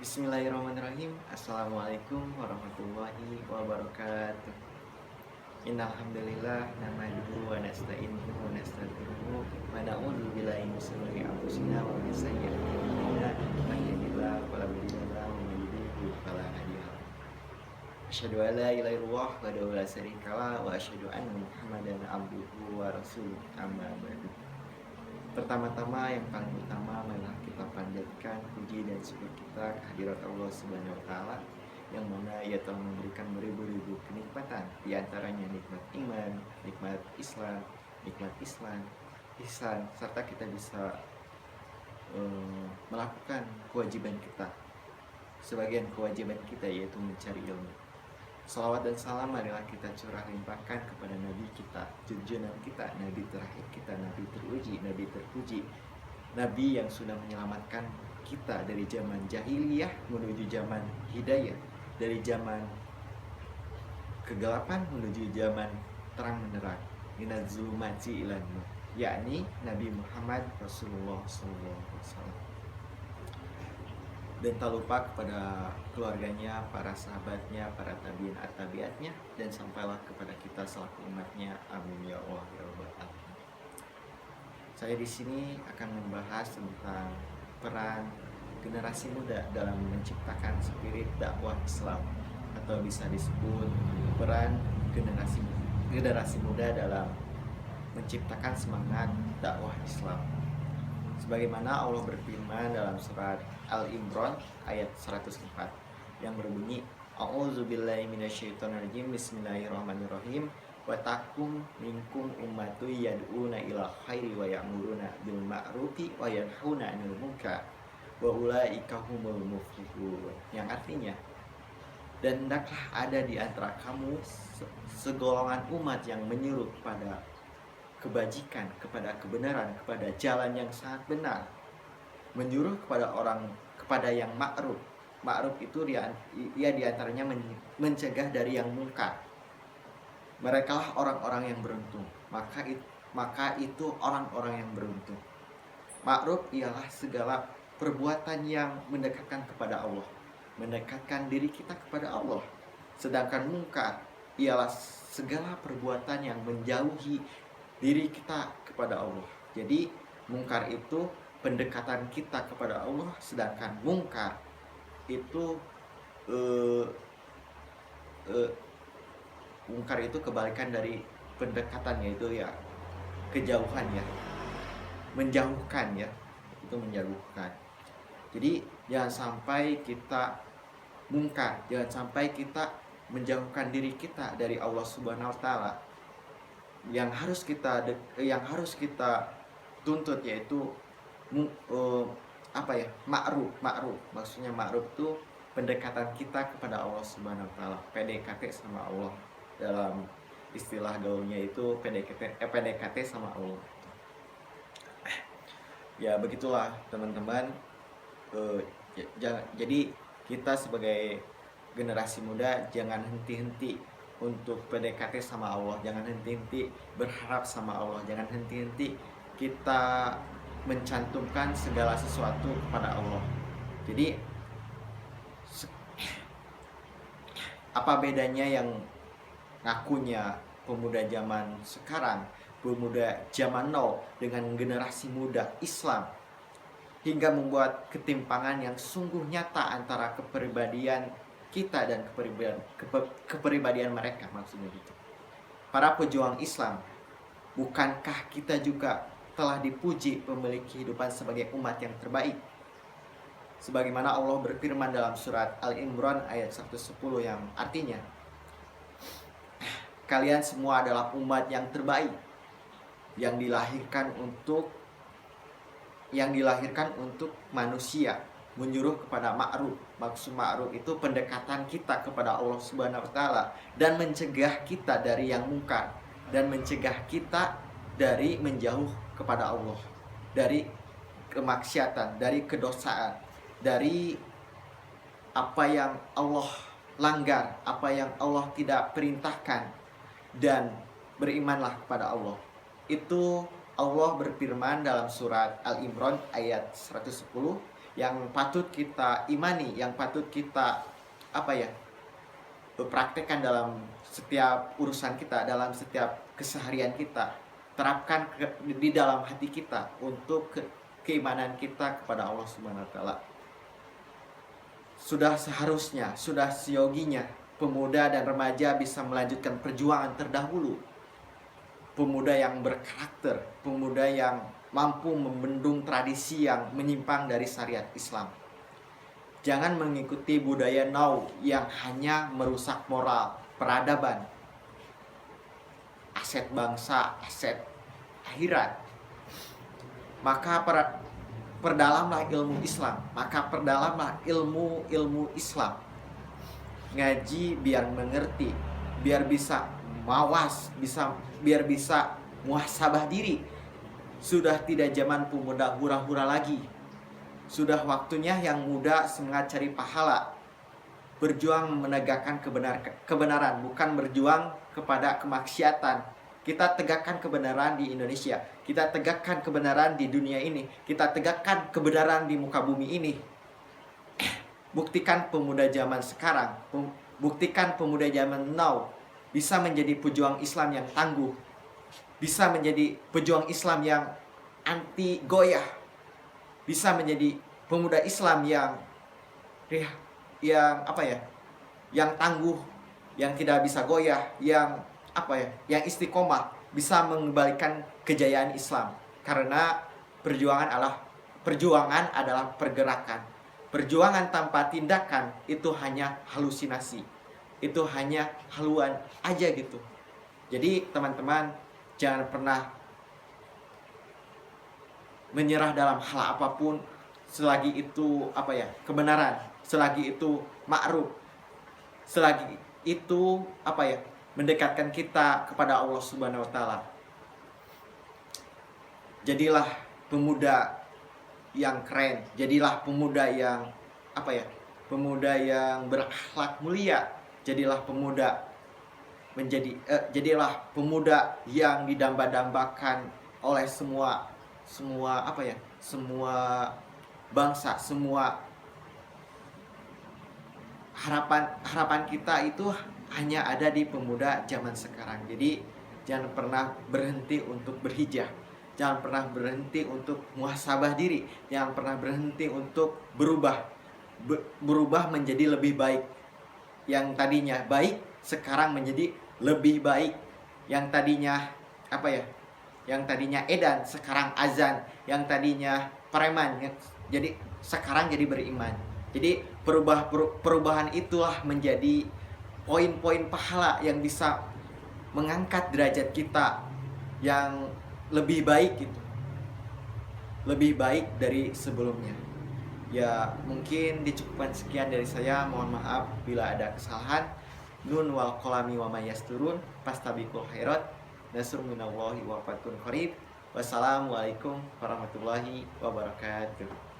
Bismillahirrahmanirrahim. Assalamualaikum warahmatullahi wabarakatuh. Innal hamdalillah nahmaduhu wa nasta'inuhu wa nastaghfiruh wa na'udzu billahi min shururi anfusina wa min sayyi'ati a'malina. May yahdihillahu fala mudilla lahu wa may yudlil fala hadiya lahu. Asyhadu an la ilaha illallah wa la syarika lah wa asyhadu anna Muhammadan abduhu wa rasuluh. Amma ba'du. Pertama-tama yang paling utama adalah kita panjatkan puji dan syukur kita kehadirat Allah Subhanahu wa taala yang mana ia telah memberikan beribu-ribu kenikmatan, di antaranya nikmat iman, nikmat Islam, ihsan, serta kita bisa melakukan kewajiban kita. Sebagian kewajiban kita yaitu mencari ilmu. Salawat dan salam marilah kita curah limpahkan kepada Nabi kita, junjungan kita, Nabi terakhir kita, Nabi teruji, Nabi terpuji, Nabi yang sudah menyelamatkan kita dari zaman jahiliyah menuju zaman hidayah, dari zaman kegelapan menuju zaman terang menerang, minaz zulumati ilan nur, yakni Nabi Muhammad Rasulullah SAW. Dan tak lupa kepada keluarganya, para sahabatnya, para tabiin at-tabiatnya, dan sampailah kepada kita selaku umatnya. Amin ya Allah ya Rabbal alamin. Saya di sini akan membahas tentang peran generasi muda dalam menciptakan spirit dakwah Islam, atau bisa disebut peran generasi muda dalam menciptakan semangat dakwah Islam. Sebagaimana Allah berfirman dalam surat Al-Imran ayat 104 yang berbunyi, A'udzubillahi minasyaitonirrajim, Bismillahirrahmanirrahim, wa takum minkum ummatu yad'una ila khairi wa ya'muruna bil ma'rufi wa yanhauna 'anil munkar wa ulaika humul muflihun. Yang artinya, dan hendaklah ada di antara kamu segolongan umat yang menyuruh kepada kebajikan, kepada kebenaran, kepada jalan yang sangat benar, menyuruh kepada yang ma'ruf. Ma'ruf itu dia diantaranya mencegah dari yang mungkar. Merekalah orang-orang yang beruntung. Maka itu orang-orang yang beruntung. Ma'ruf ialah segala perbuatan yang mendekatkan kepada Allah, mendekatkan diri kita kepada Allah. Sedangkan mungkar ialah segala perbuatan yang menjauhi diri kita kepada Allah. Jadi mungkar itu pendekatan kita kepada Allah, sedangkan mungkar itu mungkar itu kebalikan dari pendekatan, yaitu ya kejauhan, ya menjauhkan, ya itu menjauhkan. Jadi jangan sampai kita mungkar, jangan sampai kita menjauhkan diri kita dari Allah Subhanahu wa taala. Yang harus kita tuntut yaitu ma'ruf. Maksudnya ma'ruf itu pendekatan kita kepada Allah Subhanahu wa taala, PDKT sama Allah. Dalam istilah gaulnya itu PDKT sama Allah. Ya begitulah teman-teman. Jadi kita sebagai generasi muda jangan henti-henti untuk PDKT sama Allah, jangan henti-henti berharap sama Allah, jangan henti-henti kita mencantumkan segala sesuatu kepada Allah. Jadi apa bedanya yang ngakunya pemuda zaman sekarang, pemuda zaman now dengan generasi muda Islam, hingga membuat ketimpangan yang sungguh nyata antara kepribadian kita dan kepribadian mereka, maksudnya gitu. Para pejuang Islam, bukankah kita juga telah dipuji memiliki kehidupan sebagai umat yang terbaik? Sebagaimana Allah berfirman dalam surat Al-Imran ayat 110 yang artinya, kalian semua adalah umat yang terbaik, yang dilahirkan untuk manusia, menyuruh kepada ma'ruf. Maksud ma'ruf itu pendekatan kita kepada Allah Subhanahu wa taala dan mencegah kita dari yang mungkar, dan mencegah kita dari menjauh kepada Allah, dari kemaksiatan, dari kedosaan, dari apa yang Allah langgar, apa yang Allah tidak perintahkan, dan berimanlah kepada Allah. Itu Allah berfirman dalam surat Al-Imran ayat 110, yang patut kita imani, yang patut kita praktekkan dalam setiap urusan kita, dalam setiap keseharian kita. Terapkan di dalam hati kita untuk keimanan kita kepada Allah Subhanahu wa taala. Sudah seharusnya, sudah seyoginya pemuda dan remaja bisa melanjutkan perjuangan terdahulu. Pemuda yang berkarakter, pemuda yang mampu membendung tradisi yang menyimpang dari syariat Islam. Jangan mengikuti budaya now yang hanya merusak moral, peradaban, aset bangsa, aset akhirat. Maka perdalamlah ilmu Islam, maka perdalamlah ilmu Islam. Ngaji biar mengerti, biar bisa mawas, biar bisa muhasabah diri. Sudah tidak zaman pemuda hura-hura lagi. Sudah waktunya yang muda semangat cari pahala, berjuang menegakkan kebenaran, bukan berjuang kepada kemaksiatan. Kita tegakkan kebenaran di Indonesia, kita tegakkan kebenaran di dunia ini, kita tegakkan kebenaran di muka bumi ini. Buktikan pemuda zaman sekarang, buktikan pemuda zaman now bisa menjadi pejuang Islam yang tangguh, bisa menjadi pejuang Islam yang anti goyah, bisa menjadi pemuda Islam yang yang tangguh, yang tidak bisa goyah, yang istiqomah, bisa mengembalikan kejayaan Islam. Karena perjuangan adalah pergerakan. Perjuangan tanpa tindakan itu hanya halusinasi, itu hanya haluan aja gitu. Jadi teman-teman, jangan pernah menyerah dalam hal apapun selagi itu kebenaran, selagi itu ma'ruf, selagi itu mendekatkan kita kepada Allah Subhanahu wa taala. Jadilah pemuda yang keren, jadilah pemuda yang pemuda yang berakhlak mulia, jadilah pemuda jadilah pemuda yang didamba-dambakan oleh semua bangsa, semua harapan kita itu hanya ada di pemuda zaman sekarang. Jadi jangan pernah berhenti untuk berhijrah, jangan pernah berhenti untuk muhasabah diri, jangan pernah berhenti untuk berubah menjadi lebih baik. Yang tadinya baik sekarang menjadi lebih baik. Yang tadinya yang tadinya edan sekarang azan, yang tadinya preman jadi sekarang jadi beriman. Jadi perubahan itulah menjadi poin-poin pahala yang bisa mengangkat derajat kita yang lebih baik gitu, lebih baik dari sebelumnya. Ya mungkin dicukupkan sekian dari saya, mohon maaf bila ada kesalahan. Nun wal qalami wa may yasturun fastabiqul khairat, nasrun minallahi wa fatun qarib. Wassalamualaikum warahmatullahi wabarakatuh.